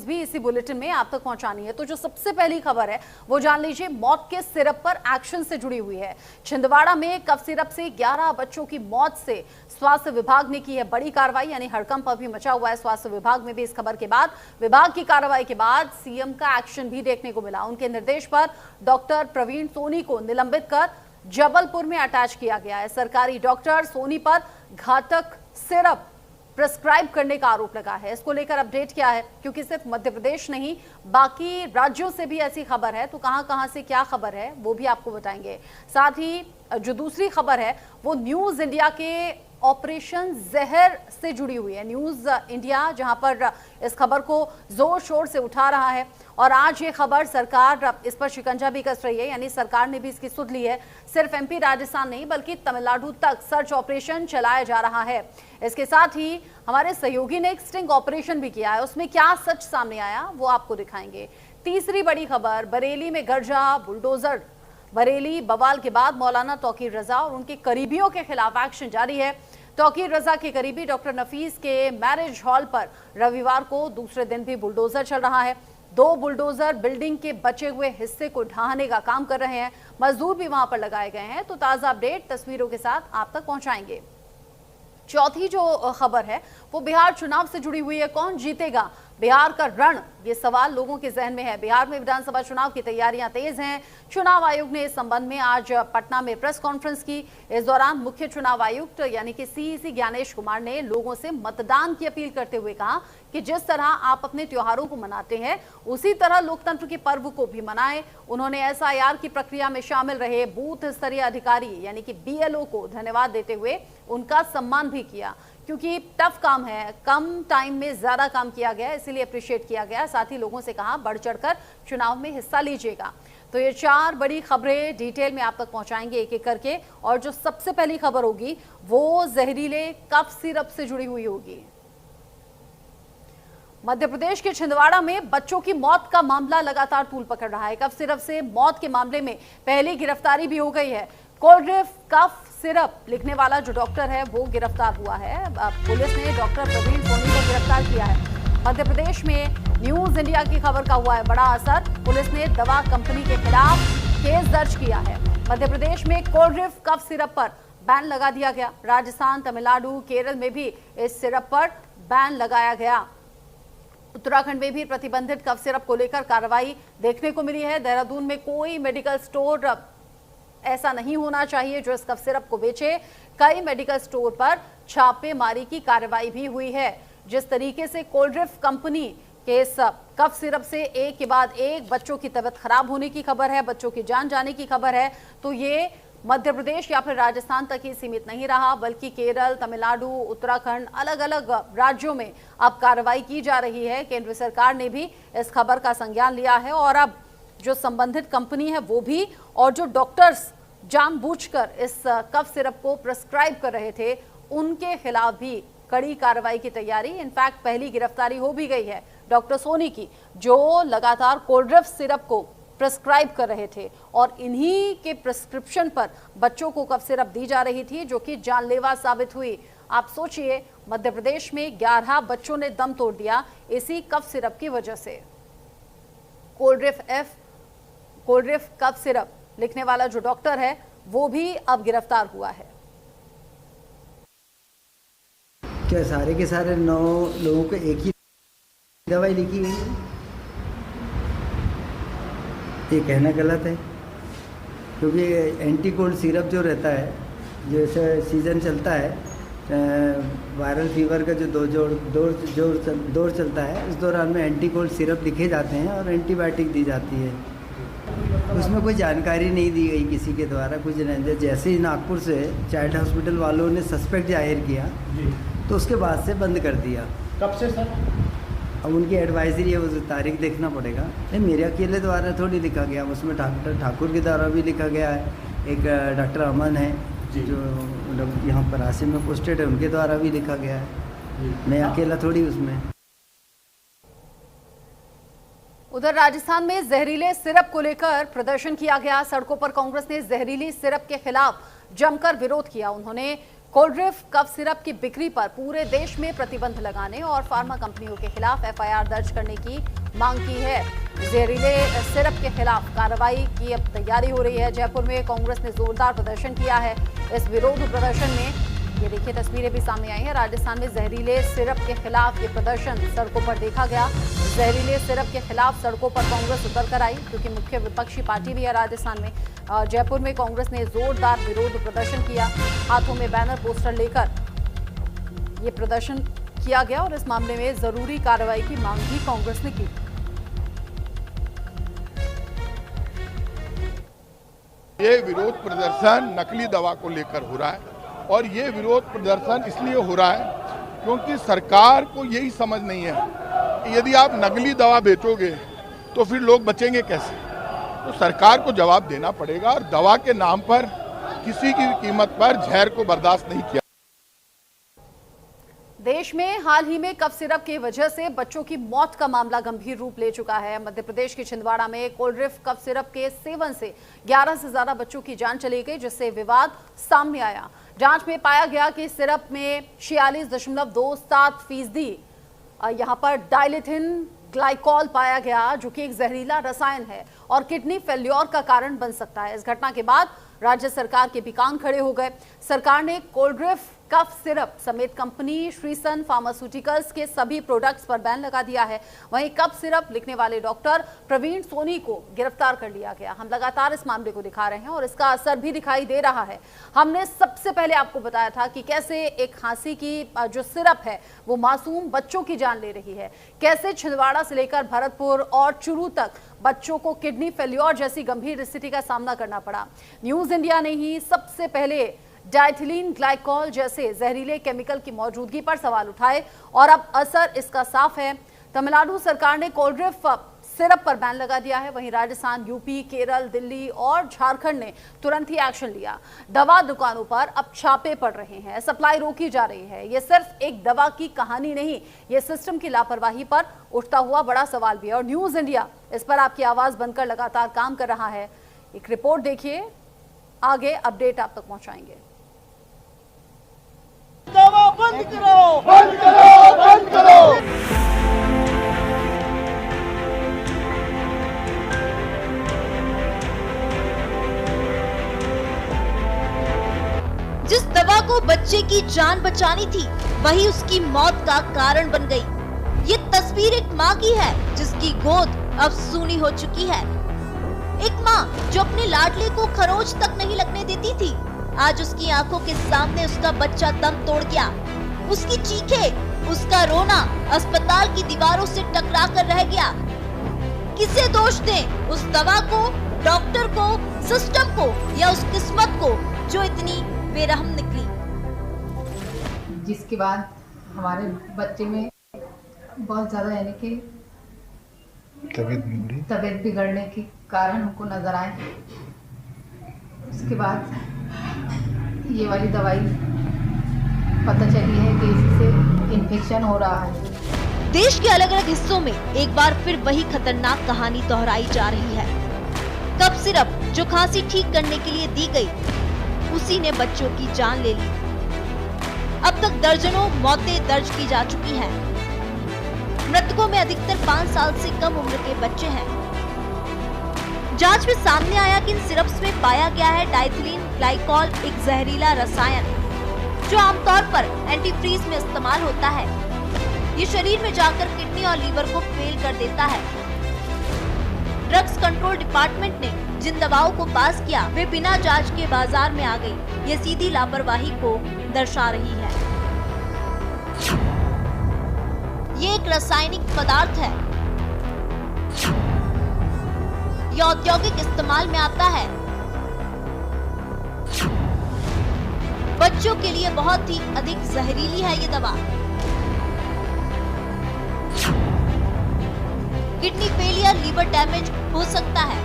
भी इसी बुलेटिन में आप तक पहुंचानी है। तो जो सबसे पहली खबर है वो जान लीजिए, मौत के सिरप पर एक्शन से जुड़ी हुई है। छिंदवाड़ा में कफ सिरप से 11 बच्चों की मौत से स्वास्थ्य विभाग ने की है बड़ी कार्रवाई, यानी हड़कंप अभी मचा हुआ है स्वास्थ्य विभाग में भी। इस खबर के बाद, विभाग की कार्रवाई के बाद सीएम का एक्शन भी देखने को मिला। उनके निर्देश पर डॉक्टर प्रवीण सोनी को निलंबित कर जबलपुर में अटैच किया गया है। सरकारी डॉक्टर सोनी पर घातक सिरप प्रिस्क्राइब करने का आरोप लगा है। इसको लेकर अपडेट क्या है, क्योंकि सिर्फ मध्य प्रदेश नहीं बाकी राज्यों से भी ऐसी खबर है, तो कहां से क्या खबर है वो भी आपको बताएंगे। साथ ही जो दूसरी खबर है वो न्यूज इंडिया के ऑपरेशन जहर से जुड़ी हुई है। न्यूज इंडिया जहां पर इस खबर को जोर शोर से उठा रहा है और आज ये खबर सरकार इस पर शिकंजा भी कस रही है, यानी सरकार ने भी इसकी सुध ली है। सिर्फ एमपी राजस्थान नहीं बल्कि तमिलनाडु तक सर्च ऑपरेशन चलाया जा रहा है। इसके साथ ही हमारे सहयोगी ने एक स्टिंग ऑपरेशन भी किया है, उसमें क्या सच सामने आया वो आपको दिखाएंगे। तीसरी बड़ी खबर, बरेली में गरजा बुलडोजर। बरेली बवाल के बाद मौलाना तौकीर रजा और उनके करीबियों के खिलाफ एक्शन जारी है। तौकीर रजा के करीबी डॉक्टर नफीस के मैरिज हॉल पर रविवार को दूसरे दिन भी बुलडोजर चल रहा है। 2 बुलडोजर बिल्डिंग के बचे हुए हिस्से को ढहाने का काम कर रहे हैं। मजदूर भी वहां पर लगाए गए हैं। तो ताजा अपडेट तस्वीरों के साथ आप तक पहुंचाएंगे। चौथी जो खबर है वो बिहार चुनाव से जुड़ी हुई है। कौन जीतेगा बिहार का रण, ये सवाल लोगों के जहन में है। बिहार में विधानसभा चुनाव की तैयारियां तेज हैं। चुनाव आयोग ने इस संबंध में आज पटना में प्रेस कॉन्फ्रेंस की। इस दौरान मुख्य चुनाव आयुक्त यानी कि सीईसी ज्ञानेश कुमार ने लोगों से मतदान की अपील करते हुए कहा कि जिस तरह आप अपने त्योहारों को मनाते हैं उसी तरह लोकतंत्र के पर्व को भी मनाएं। उन्होंने एसआईआर की प्रक्रिया में शामिल रहे बूथ स्तरीय अधिकारी यानी कि बीएलओ को धन्यवाद देते हुए उनका सम्मान भी किया, क्योंकि टफ काम है, कम टाइम में ज्यादा काम किया गया, इसीलिए अप्रिशिएट किया गया। साथ ही लोगों से कहा बढ़ चढ़कर चुनाव में हिस्सा लीजिएगा। तो ये 4 बड़ी खबरें डिटेल में आप तक पहुंचाएंगे एक एक करके। और जो सबसे पहली खबर होगी वो जहरीले कफ सिरप से जुड़ी हुई होगी। मध्य प्रदेश के छिंदवाड़ा में बच्चों की मौत का मामला लगातार तूल पकड़ रहा है। कफ सिरप से मौत के मामले में पहली गिरफ्तारी भी हो गई है। कोल्ड्रिफ कफ सिरप लिखने वाला जो डॉक्टर है वो गिरफ्तार हुआ है। पुलिस ने डॉक्टर प्रवीण सोनी को गिरफ्तार किया है। मध्य प्रदेश में न्यूज इंडिया की खबर का हुआ है बड़ा असर। पुलिस ने दवा कंपनी के खिलाफ केस दर्ज किया है। मध्य प्रदेश में कोल्ड्रिफ कफ सिरप पर बैन लगा दिया गया। राजस्थान, तमिलनाडु, केरल में भी इस सिरप पर बैन लगाया गया। उत्तराखंड में भी प्रतिबंधित कफ सिरप को लेकर कार्रवाई देखने को मिली है। देहरादून में कोई मेडिकल स्टोर ऐसा नहीं होना चाहिए जो इस कफ सिरप को बेचे। कई मेडिकल स्टोर पर छापेमारी की कार्रवाई भी हुई है। जिस तरीके से कोल्ड्रिफ कंपनी के इस कफ सिरप से एक के बाद एक बच्चों की तबीयत खराब होने की खबर है, बच्चों की जान जाने की खबर है, तो ये मध्य प्रदेश या फिर राजस्थान तक ही सीमित नहीं रहा, बल्कि केरल, तमिलनाडु, उत्तराखंड, अलग अलग राज्यों में अब कार्रवाई की जा रही है। केंद्र सरकार ने भी इस खबर का संज्ञान लिया है और अब जो संबंधित कंपनी है वो भी और जो डॉक्टर्स जानबूझकर इस कफ सिरप को प्रिस्क्राइब कर रहे थे उनके खिलाफ भी कड़ी कार्रवाई की तैयारी। इनफैक्ट पहली गिरफ्तारी हो भी गई है डॉक्टर सोनी की, जो लगातार कोल्ड्रिफ सिरप को प्रिस्क्राइब कर रहे थे और इन्हीं के प्रिस्क्रिप्शन पर बच्चों को कफ सिरप दी जा रही थी, जो कि जानलेवा साबित हुई। आप सोचिए, मध्य प्रदेश में 11 बच्चों ने दम तोड़ दिया इसी कफ सिरप की वजह से। कोल्ड्रिफ कफ सिरप लिखने वाला जो डॉक्टर है वो भी अब गिरफ्तार हुआ है। क्या सारे के सारे 9 लोगों को एक ही दवाई लिखी गई है? ये कहना गलत है, क्योंकि एंटी कोल्ड सिरप जो रहता है, जैसे सीज़न चलता है वायरल फीवर का, जो दौर चलता है, इस दौरान में एंटी कोल्ड सिरप लिखे जाते हैं और एंटीबायोटिक दी जाती है। उसमें कोई जानकारी नहीं दी गई किसी के द्वारा, कुछ नहीं। जैसे ही नागपुर से चाइल्ड हॉस्पिटल वालों ने सस्पेक्ट जाहिर किया तो उसके बाद से बंद कर दिया। कब से सर? अब उनकी एडवाइजरी है, वो तारीख देखना पड़ेगा। नहीं, मेरे अकेले द्वारा थोड़ी लिखा गया, उसमें डॉक्टर ठाकुर के द्वारा भी लिखा गया है। एक डॉक्टर अमन है जो यहाँ परासी में पोस्टेड है, उनके द्वारा भी लिखा गया है। मैं अकेला थोड़ी उसमें। उधर राजस्थान में जहरीले सिरप को लेकर प्रदर्शन किया गया। सड़कों पर कांग्रेस ने जहरीली सिरप के खिलाफ जमकर विरोध किया। उन्होंने कोल्ड ड्रिंक कफ सिरप की बिक्री पर पूरे देश में प्रतिबंध लगाने और फार्मा कंपनियों के खिलाफ एफआईआर दर्ज करने की मांग की है। जहरीले सिरप के खिलाफ कार्रवाई की अब तैयारी हो रही है। जयपुर में कांग्रेस ने जोरदार प्रदर्शन किया है। इस विरोध प्रदर्शन में ये देखिए तस्वीरें भी सामने आई हैं। राजस्थान में जहरीले सिरप के खिलाफ ये प्रदर्शन सड़कों पर देखा गया। जहरीले सिरप के खिलाफ सड़कों पर कांग्रेस उतर कर आई, क्योंकि मुख्य विपक्षी पार्टी भी है राजस्थान में। जयपुर में कांग्रेस ने जोरदार विरोध प्रदर्शन किया। हाथों में बैनर पोस्टर लेकर ये प्रदर्शन किया गया और इस मामले में जरूरी कार्रवाई की मांग भी कांग्रेस ने की। ये विरोध प्रदर्शन नकली दवा को लेकर हो रहा है और ये विरोध प्रदर्शन इसलिए हो रहा है क्योंकि सरकार को यही समझ नहीं है कि यदि आप नकली दवा बेचोगे तो फिर लोग बचेंगे कैसे। तो सरकार को जवाब देना पड़ेगा और दवा के नाम पर किसी की कीमत पर जहर को बर्दाश्त नहीं किया। देश में हाल ही में कफ सिरप की वजह से बच्चों की मौत का मामला गंभीर रूप ले चुका है। मध्य प्रदेश के छिंदवाड़ा में कोल्ड ड्रिंक कफ सिरप के सेवन से 11 से ज्यादा बच्चों की जान चली गई, जिससे विवाद सामने आया। जांच में पाया गया कि सिरप में 46.27% यहां पर डाइलेथिन ग्लाइकॉल पाया गया, जो कि एक जहरीला रसायन है और किडनी फेल्योर का कारण बन सकता है। इस घटना के बाद राज्य सरकार के भी कान खड़े हो गए। सरकार ने कोल्ड ड्रिंक कफ सिरप समेत कंपनी श्रीसन फार्मास्यूटिकल्स के सभी प्रोडक्ट्स पर बैन लगा दिया है। वहीं कफ सिरप लिखने वाले डॉक्टर प्रवीण सोनी को गिरफ्तार कर लिया गया। हम लगातार इस मामले को दिखा रहे हैं और इसका असर भी दिखाई दे रहा है। हमने सबसे पहले आपको बताया था कि कैसे एक खांसी की जो सिरप है वो मासूम बच्चों की जान ले रही है, कैसे छिंदवाड़ा से लेकर भरतपुर और चुरू तक बच्चों को किडनी फेल्योर जैसी गंभीर स्थिति का सामना करना पड़ा। न्यूज इंडिया ने ही सबसे पहले डाइथिलीन ग्लाइकॉल जैसे जहरीले केमिकल की मौजूदगी पर सवाल उठाए और अब असर इसका साफ है। तमिलनाडु सरकार ने कोल्ड ड्रिंक सिरप पर बैन लगा दिया है। वहीं राजस्थान, यूपी, केरल, दिल्ली और झारखंड ने तुरंत ही एक्शन लिया। दवा दुकानों पर अब छापे पड़ रहे हैं, सप्लाई रोकी जा रही है। ये सिर्फ एक दवा की कहानी नहीं, ये सिस्टम की लापरवाही पर उठता हुआ बड़ा सवाल भी है और न्यूज इंडिया इस पर आपकी आवाज बनकर लगातार काम कर रहा है। एक रिपोर्ट देखिए, आगे अपडेट आप तक पहुंचाएंगे। दवा बंद करो, बंद करो, बंद करो। जिस दवा को बच्चे की जान बचानी थी, वही उसकी मौत का कारण बन गई। ये तस्वीर एक माँ की है जिसकी गोद अब सूनी हो चुकी है। एक माँ जो अपने लाडले को खरोच तक नहीं लगने देती थी, आज उसकी आंखों के सामने उसका बच्चा दम तोड़ गया। उसकी चीखें, उसका रोना अस्पताल की दीवारों से टकरा कर रह गया। किसे दोष दें, उस दवा को, डॉक्टर को, सिस्टम को या उस किस्मत को जो इतनी बेरहम निकली। जिसके बाद हमारे बच्चे में बहुत ज्यादा यानी कि तबीयत बिगड़ने के कारण हमको नजर आए। उसके बाद ये वाली दवाई पता चली है कि इससे इन्फेक्शन हो रहा है। देश के अलग अलग हिस्सों में एक बार फिर वही खतरनाक कहानी दोहराई जा रही है। कफ सिरप जो खांसी ठीक करने के लिए दी गई, उसी ने बच्चों की जान ले ली। अब तक दर्जनों मौतें दर्ज की जा चुकी हैं। मृतकों में अधिकतर 5 साल से कम उम्र के बच्चे हैं। जांच में सामने आया कि इन सिरप्स में पाया गया है डाइथिलीन ग्लाइकॉल, एक जहरीला रसायन जो आमतौर पर एंटीफ्रीज में इस्तेमाल होता है। ये शरीर में जाकर किडनी और लीवर को फेल कर देता है। ड्रग्स कंट्रोल डिपार्टमेंट ने जिन दवाओं को पास किया, वे बिना जांच के बाजार में आ गई। ये सीधी लापरवाही को दर्शा रही है। ये एक रासायनिक पदार्थ है, ये औद्योगिक इस्तेमाल में आता है। बच्चों के लिए बहुत ही अधिक जहरीली है ये दवा। किडनी फेलियर, लीवर डैमेज हो सकता है।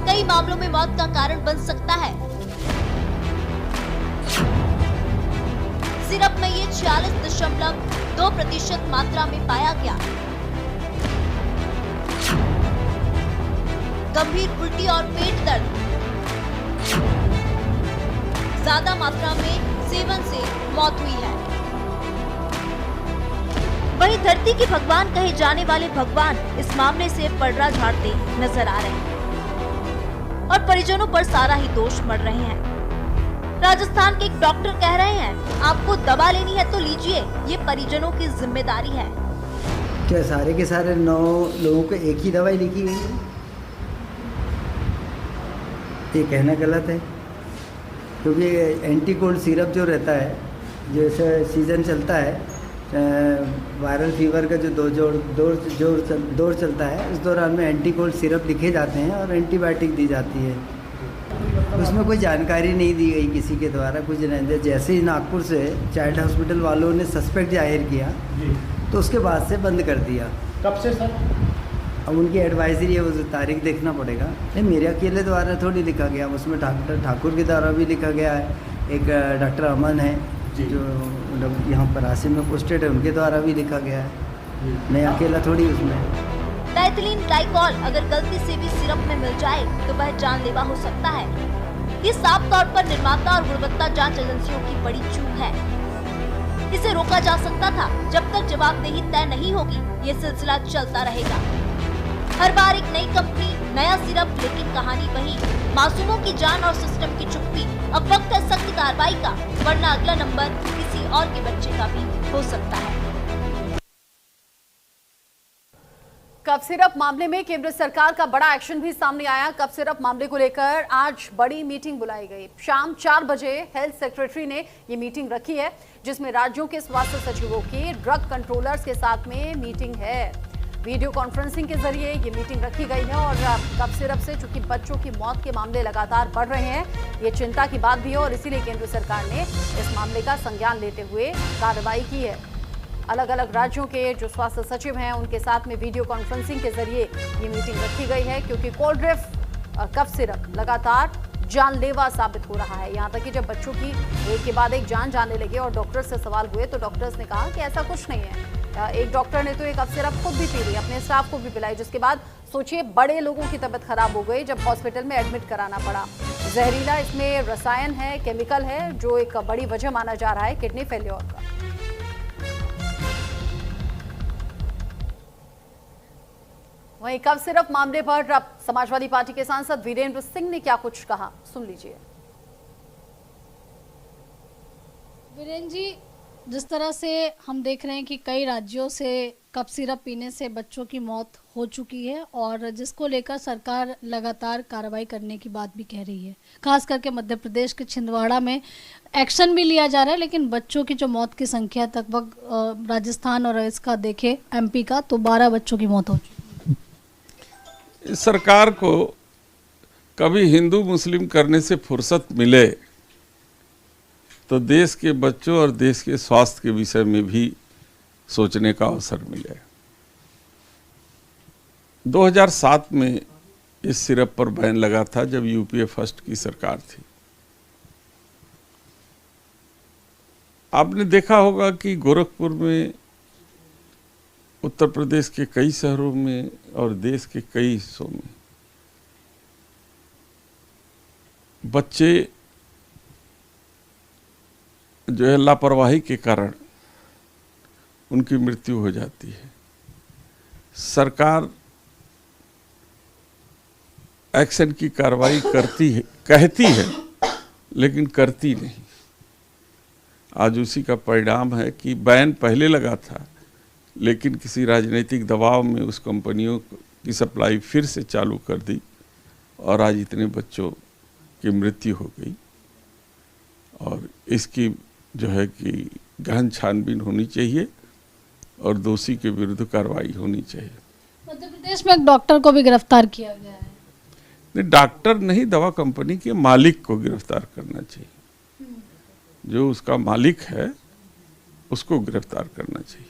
कई मामलों में मौत का कारण बन सकता है। सिरप में ये 46.2% मात्रा में पाया गया। गंभीर उल्टी और पेट दर्द, ज्यादा मात्रा में सेवन से मौत हुई है। वहीं धरती के भगवान कहे जाने वाले भगवान इस मामले से पलड़ा झाड़ते नजर आ रहे हैं और परिजनों पर सारा ही दोष मढ़ रहे हैं। राजस्थान के एक डॉक्टर कह रहे हैं, आपको दवा लेनी है तो लीजिए, ये परिजनों की जिम्मेदारी है। क्या सारे के सारे 9 लोगों को एक ही दवाई लिखी गई है? ये कहना गलत है, क्योंकि एंटी कोल्ड सिरप जो रहता है, जैसे सीज़न चलता है वायरल फीवर का जो दौर चलता है, उस दौरान में एंटी कोल्ड सिरप लिखे जाते हैं और एंटीबायोटिक दी जाती है। उसमें कोई जानकारी नहीं दी गई किसी के द्वारा, कुछ नहीं। जैसे ही नागपुर से चाइल्ड हॉस्पिटल वालों ने सस्पेक्ट जाहिर किया तो उसके बाद से बंद कर दिया। कब से सर? अब उनकी एडवाइजरी है, वो तारीख देखना पड़ेगा। नहीं, मेरे अकेले द्वारा थोड़ी लिखा गया, उसमें डॉक्टर ठाकुर के द्वारा भी लिखा गया है, एक डॉक्टर अमन है जो यहाँ परासी में पोस्टेड है, उनके द्वारा भी लिखा गया है। मैं अकेला थोड़ी उसमें। डाइथिलीन ग्लाइकॉल अगर गलती से भी सिरप में मिल जाए तो वह जानलेवा हो सकता है। ये साफ तौर पर निर्माता और गुणवत्ता जांच एजेंसियों की बड़ी चूक है। इसे रोका जा सकता था। जब तक जवाबदेही तय नहीं होगी, ये सिलसिला चलता रहेगा। हर बार एक नई कंपनी, नया सिरप, लेकिन कहानी वही, मासूमों की जान और सिस्टम की चुप्पी। अब वक्त है सख्त कार्रवाई का, वरना अगला नंबर किसी और के बच्चे का भी हो सकता है। कफ सिरप मामले में केंद्र सरकार का बड़ा एक्शन भी सामने आया। कफ सिरप मामले को लेकर आज बड़ी मीटिंग बुलाई गई। शाम 4 बजे हेल्थ सेक्रेटरी ने ये मीटिंग रखी है, जिसमें राज्यों के स्वास्थ्य सचिवों की ड्रग कंट्रोलर्स के साथ में मीटिंग है। वीडियो कॉन्फ्रेंसिंग के जरिए ये मीटिंग रखी गई है और कफ सिरप से चूंकि बच्चों की मौत के मामले लगातार बढ़ रहे हैं, ये चिंता की बात भी है और इसीलिए केंद्र सरकार ने इस मामले का संज्ञान लेते हुए कार्रवाई की है। अलग अलग राज्यों के जो स्वास्थ्य सचिव हैं, उनके साथ में वीडियो कॉन्फ्रेंसिंग के जरिए ये मीटिंग रखी गई है, क्योंकि कोल्ड्रिफ कफ सिरप लगातार जानलेवा साबित हो रहा है। यहाँ तक कि जब बच्चों की एक के बाद एक जान जाने लगे और डॉक्टर से सवाल हुए तो डॉक्टर्स ने कहा कि ऐसा कुछ नहीं है। एक डॉक्टर ने तो एक कफ सिरप खुद भी पी ली, अपने स्टाफ को भी पिलाई, जिसके बाद सोचिए बड़े लोगों की तबीयत खराब हो गई जब हॉस्पिटल में एडमिट कराना पड़ा। जहरीला इसमें रसायन है, केमिकल है, जो एक बड़ी वजह माना जा रहा है किडनी फेल्योर का। वहीं कफ सिरप मामले पर अब समाजवादी पार्टी के सांसद वीरेंद्र सिंह ने क्या कुछ कहा, सुन लीजिए। वीरेंद्र जी, जिस तरह से हम देख रहे हैं कि कई राज्यों से कफ सिरप पीने से बच्चों की मौत हो चुकी है और जिसको लेकर सरकार लगातार कार्रवाई करने की बात भी कह रही है। खास करके मध्य प्रदेश के छिंदवाड़ा में एक्शन भी लिया जा रहा है, लेकिन बच्चों की जो मौत की संख्या लगभग राजस्थान और इसका देखे MP का तो 12 बच्चों की मौत हो चुकी है। सरकार को कभी हिंदू मुस्लिम करने से फुर्सत मिले तो देश के बच्चों और देश के स्वास्थ्य के विषय में भी सोचने का अवसर मिले। 2007 में इस सिरप पर बैन लगा था, जब UPA फर्स्ट की सरकार थी। आपने देखा होगा कि गोरखपुर में, उत्तर प्रदेश के कई शहरों में और देश के कई हिस्सों में बच्चे जो है लापरवाही के कारण उनकी मृत्यु हो जाती है। सरकार एक्शन की कार्रवाई करती है, कहती है, लेकिन करती नहीं। आज उसी का परिणाम है कि बैन पहले लगा था, लेकिन किसी राजनीतिक दबाव में उस कंपनियों की सप्लाई फिर से चालू कर दी और आज इतने बच्चों की मृत्यु हो गई। और इसकी जो है कि गहन छानबीन होनी चाहिए और दोषी के विरुद्ध कार्रवाई होनी चाहिए। मध्य प्रदेश में एक डॉक्टर को भी गिरफ्तार किया गया है। नहीं, डॉक्टर नहीं, दवा कंपनी के मालिक को गिरफ्तार करना चाहिए। जो उसका मालिक है उसको गिरफ्तार करना चाहिए।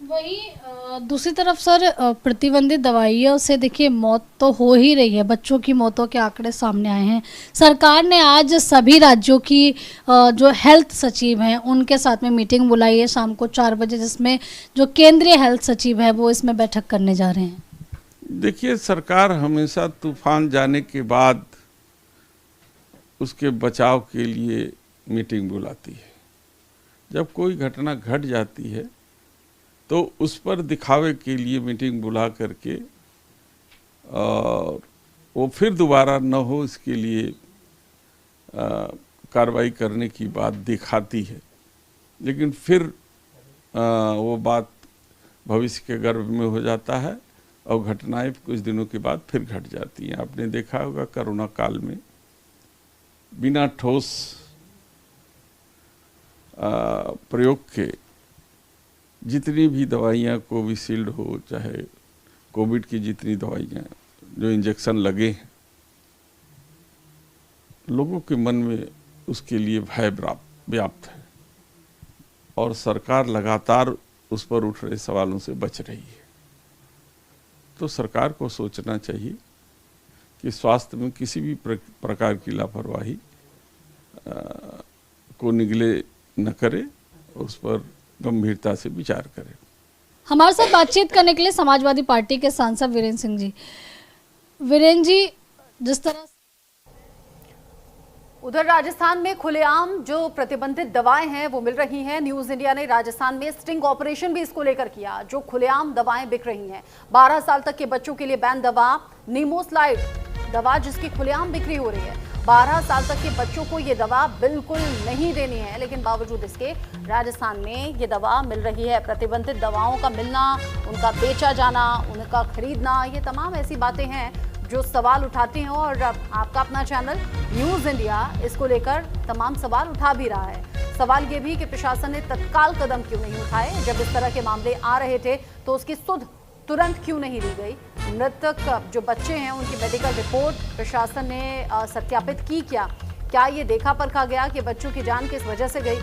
वही दूसरी तरफ सर, प्रतिबंधित दवाइयों से देखिए मौत तो हो ही रही है, बच्चों की मौतों के आंकड़े सामने आए हैं। सरकार ने आज सभी राज्यों की जो हेल्थ सचिव हैं उनके साथ में मीटिंग बुलाई है शाम को 4 बजे, जिसमें जो केंद्रीय हेल्थ सचिव है वो इसमें बैठक करने जा रहे हैं। देखिए, सरकार हमेशा तूफान जाने के बाद उसके बचाव के लिए मीटिंग बुलाती है। जब कोई घटना घट जाती है तो उस पर दिखावे के लिए मीटिंग बुला करके वो फिर दोबारा न हो इसके लिए कार्रवाई करने की बात दिखाती है, लेकिन फिर वो बात भविष्य के गर्भ में हो जाता है और घटनाएं कुछ दिनों के बाद फिर घट जाती हैं। आपने देखा होगा कोरोना काल में बिना ठोस प्रयोग के जितनी भी दवाइयाँ कोविशील्ड हो चाहे कोविड की जितनी दवाइयाँ जो इंजेक्शन लगे हैं, लोगों के मन में उसके लिए भय व्याप्त है और सरकार लगातार उस पर उठ रहे सवालों से बच रही है। तो सरकार को सोचना चाहिए कि स्वास्थ्य में किसी भी प्रकार की लापरवाही को निगले न करे, उस पर गंभीरता से विचार करे। हमारे साथ बातचीत करने के लिए समाजवादी पार्टी के सांसद वीरेंद्र सिंह जी। वीरेंद्र जी, जिस तरह उधर राजस्थान में खुलेआम जो प्रतिबंधित दवाएं हैं वो मिल रही हैं। न्यूज इंडिया ने राजस्थान में स्टिंग ऑपरेशन भी इसको लेकर किया। जो खुलेआम दवाएं बिक रही हैं, 12 साल तक के बच्चों के लिए बैन दवा नीमोस्लाइड दवा जिसकी खुलेआम बिक्री हो रही है। 12 साल तक के बच्चों को ये दवा बिल्कुल नहीं देनी है, लेकिन बावजूद इसके राजस्थान में ये दवा मिल रही है। प्रतिबंधित दवाओं का मिलना, उनका बेचा जाना, उनका खरीदना, ये तमाम ऐसी बातें हैं जो सवाल उठाते हैं और आपका अपना चैनल न्यूज इंडिया इसको लेकर तमाम सवाल उठा भी रहा है। सवाल ये भी कि प्रशासन ने तत्काल कदम क्यों नहीं उठाए। जब इस तरह के मामले आ रहे थे तो उसकी सुध तुरंत क्यों नहीं ली गई। मृतक जो बच्चे हैं उनकी मेडिकल रिपोर्ट प्रशासन ने सत्यापित की क्या ये देखा परखा गया कि बच्चों की जान किस वजह से गई।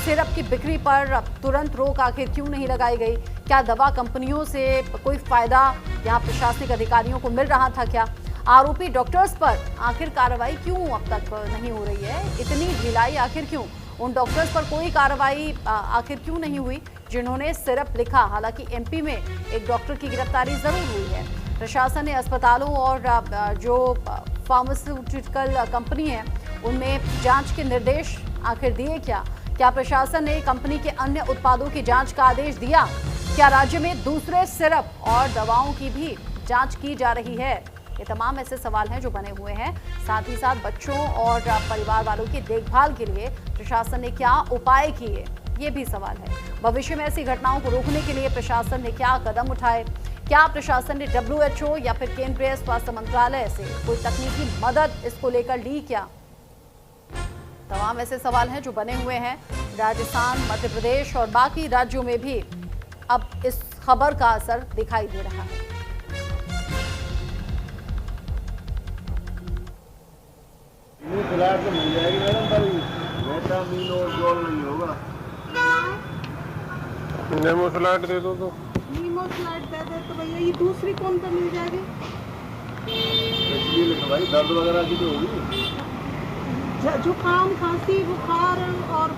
सिरप की बिक्री पर तुरंत रोक आखिर क्यों नहीं लगाई गई। क्या दवा कंपनियों से कोई फायदा यहाँ प्रशासनिक अधिकारियों को मिल रहा था क्या। आरोपी डॉक्टर्स पर आखिर कार्रवाई क्यों अब तक नहीं हो रही है। इतनी ढिलाई आखिर क्यों। उन डॉक्टर्स पर कोई कार्रवाई आखिर क्यों नहीं हुई जिन्होंने सिरप लिखा। हालांकि एमपी में एक डॉक्टर की गिरफ्तारी जरूर हुई है। प्रशासन ने अस्पतालों और जो फार्मास्यूटिकल कंपनी है उनमें जांच के निर्देश आखिर दिए क्या प्रशासन ने कंपनी के अन्य उत्पादों की जांच का आदेश दिया। क्या राज्य में दूसरे सिरप और दवाओं की भी जांच की जा रही है। ये तमाम ऐसे सवाल हैं जो बने हुए हैं। साथ ही साथ बच्चों और परिवार वालों की देखभाल के लिए प्रशासन ने क्या उपाय किए, ये भी सवाल है। भविष्य में ऐसी घटनाओं को रोकने के लिए प्रशासन ने क्या कदम उठाए। क्या प्रशासन ने WHO या फिर केंद्रीय स्वास्थ्य मंत्रालय से कोई तकनीकी मदद इसको लेकर ली क्या। तमाम ऐसे सवाल हैं जो बने हुए हैं। राजस्थान, मध्य प्रदेश और बाकी राज्यों में भी अब इस खबर का असर दिखाई दे रहा है। तो मिल जाएगी मैडम, पर विटामिन और जोड़ नहीं होगा। नीमोस्लाइड दे दो। तो नीमोस्लाइड दे दे तो भैया ये दूसरी कौन सा मिल जाएगी। भाई दर्द वगैरह की तो होगी, जुकाम, खांसी, बुखार और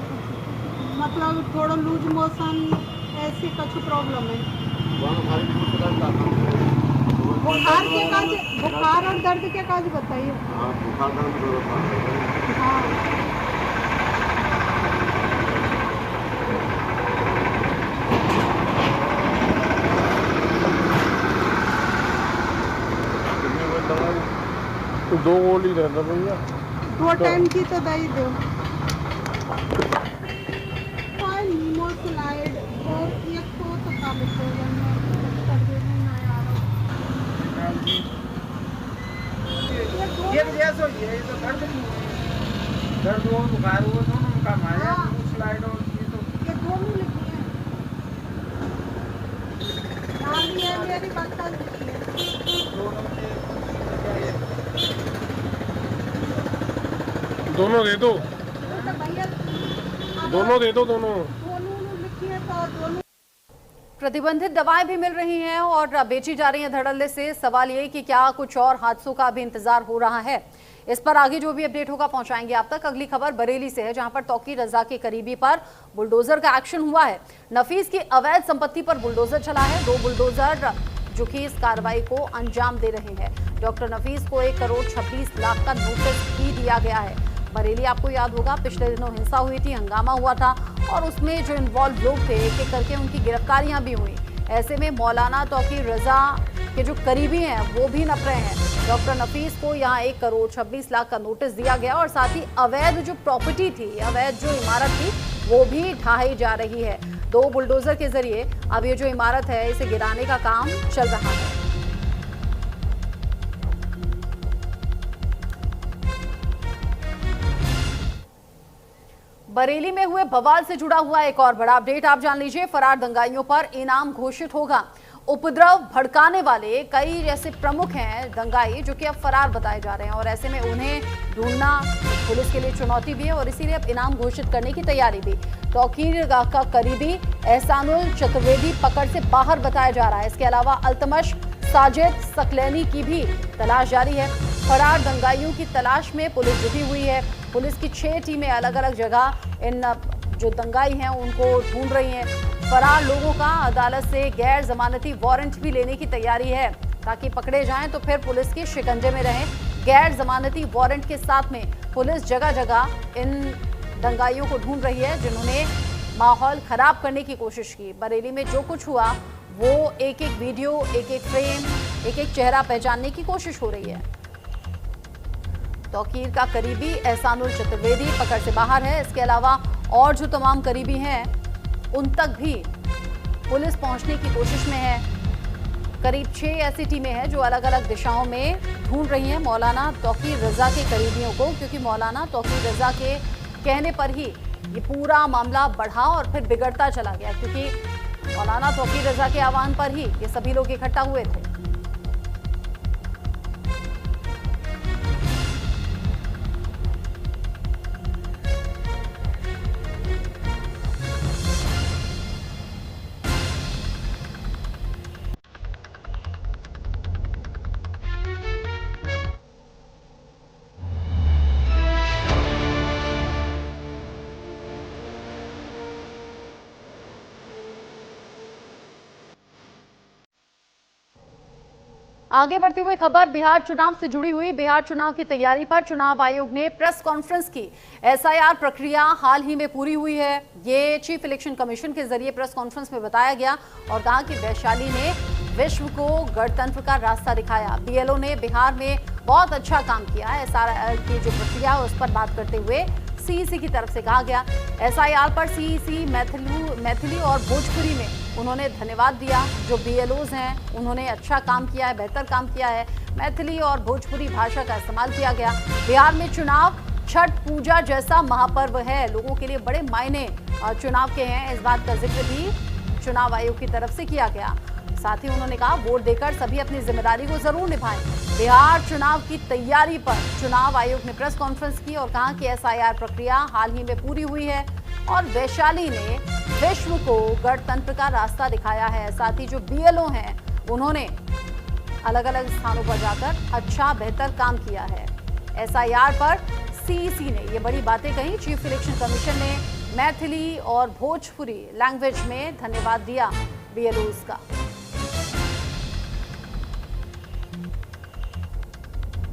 मतलब थोड़ा लूज मोशन ऐसी कुछ प्रॉब्लम है। बुखार और दर्द के काज बताइए। हाँ तो 2 गोली दे दो भैया। 2 टाइम की तो दही दो। नीमोस्लाइड और एक तो काबिज हो जाना ये जैसा ये तो दर्द हो बुखार हो दोनों का माया स्लाइड और ये दोनों लिखी है। नाम ये मेरी बात लिखी है। दोनों दे दो, दोनों दे दो, दोनों लिखी है तो दोनों। प्रतिबंधित दवाएं भी मिल रही हैं और बेची जा रही हैं धड़ल्ले से। सवाल ये कि क्या कुछ और हादसों का भी इंतजार हो रहा है। इस पर आगे जो भी अपडेट होगा पहुंचाएंगे आप तक। अगली खबर बरेली से है, जहां पर तौकीर रजा के करीबी पर बुलडोजर का एक्शन हुआ है। नफीस की अवैध संपत्ति पर बुलडोजर चला है। 2 बुलडोजर जो कि इस कार्रवाई को अंजाम दे रहे हैं। डॉक्टर नफीस को 1 करोड़ 26 लाख का नोटिस भी दिया गया है। बरेली आपको याद होगा, पिछले दिनों हिंसा हुई थी, हंगामा हुआ था और उसमें जो इन्वॉल्व लोग थे एक एक करके उनकी गिरफ्तारियां भी हुई। ऐसे में मौलाना तौकीर रजा के जो करीबी हैं वो भी नप रहे हैं। डॉक्टर नफीस को यहाँ 1 करोड़ 26 लाख का नोटिस दिया गया और साथ ही अवैध जो प्रॉपर्टी थी, अवैध जो इमारत थी वो भी ढहाई जा रही है। 2 बुलडोजर के जरिए अब ये जो इमारत है इसे गिराने का काम चल रहा है। बरेली में हुए बवाल से जुड़ा हुआ एक और बड़ा अपडेट आप जान लीजिए। फरार दंगाइयों पर इनाम घोषित होगा। उपद्रव भड़काने वाले कई ऐसे प्रमुख हैं दंगाई जो कि अब फरार बताए जा रहे हैं और ऐसे में उन्हें ढूंढना पुलिस के लिए चुनौती भी है और इसीलिए अब इनाम घोषित करने की तैयारी भी। तौकीर का करीबी एहसानुल चतुर्वेदी पकड़ से बाहर बताया जा रहा है। इसके अलावा अल्तमश साजिद सकलैनी की भी तलाश जारी है। फरार दंगाइयों की तलाश में पुलिस जुटी हुई है। पुलिस की 6 टीमें अलग अलग जगह इन जो दंगाई हैं उनको ढूंढ रही हैं। फरार लोगों का अदालत से गैर जमानती वारंट भी लेने की तैयारी है ताकि पकड़े जाएं तो फिर पुलिस के शिकंजे में रहें। गैर जमानती वारंट के साथ में पुलिस जगह जगह इन दंगाइयों को ढूंढ रही है जिन्होंने माहौल खराब करने की कोशिश की। बरेली में जो कुछ हुआ वो एक एक वीडियो, एक एक फ्रेम, एक एक चेहरा पहचानने की कोशिश हो रही है। तौकीर का करीबी एहसानुल चतुर्वेदी पकड़ से बाहर है। इसके अलावा और जो तमाम करीबी हैं उन तक भी पुलिस पहुंचने की कोशिश में है। करीब 6 ऐसी टीमें हैं जो अलग अलग दिशाओं में ढूंढ रही हैं मौलाना तौकीर रजा के करीबियों को, क्योंकि मौलाना तौकीर रजा के कहने पर ही ये पूरा मामला बढ़ा और फिर बिगड़ता चला गया, क्योंकि मौलाना तौकीर रजा के आह्वान पर ही ये सभी लोग इकट्ठा हुए थे। आगे बढ़ती हुई खबर बिहार चुनाव से जुड़ी हुई। बिहार चुनाव की तैयारी पर चुनाव आयोग ने प्रेस कॉन्फ्रेंस की। एसआईआर प्रक्रिया हाल ही में पूरी हुई है। ये चीफ इलेक्शन कमीशन के जरिए प्रेस कॉन्फ्रेंस में बताया गया और कहा कि वैशाली ने विश्व को गणतंत्र का रास्ता दिखाया। बीएलओ ने बिहार में बहुत अच्छा काम किया है। एसआईआर की जो प्रक्रिया है उस पर बात करते हुए सीईसी की तरफ से कहा गया। एसआईआर पर सीईसी मैथिली और भोजपुरी में उन्होंने धन्यवाद दिया। जो बीएलओज हैं उन्होंने अच्छा काम किया है, बेहतर काम किया है। मैथिली और भोजपुरी भाषा का इस्तेमाल किया गया। बिहार में चुनाव छठ पूजा जैसा महापर्व है। लोगों के लिए बड़े मायने चुनाव के हैं। इस बात का जिक्र भी चुनाव आयोग की तरफ से किया गया। साथ ही उन्होंने कहा वोट देकर सभी अपनी जिम्मेदारी को जरूर निभाएं। बिहार चुनाव की तैयारी पर चुनाव आयोग ने प्रेस कॉन्फ्रेंस की और कहा कि एसआईआर प्रक्रिया हाल ही में पूरी हुई है और वैशाली ने विश्व को गणतंत्र का रास्ता दिखाया है। साथ ही जो बीएलओ हैं उन्होंने अलग अलग स्थानों पर जाकर अच्छा बेहतर काम किया है। एसआईआर पर सीईसी ने ये बड़ी बातें कही। चीफ इलेक्शन कमीशन ने मैथिली और भोजपुरी लैंग्वेज में धन्यवाद दिया बीएलओज का।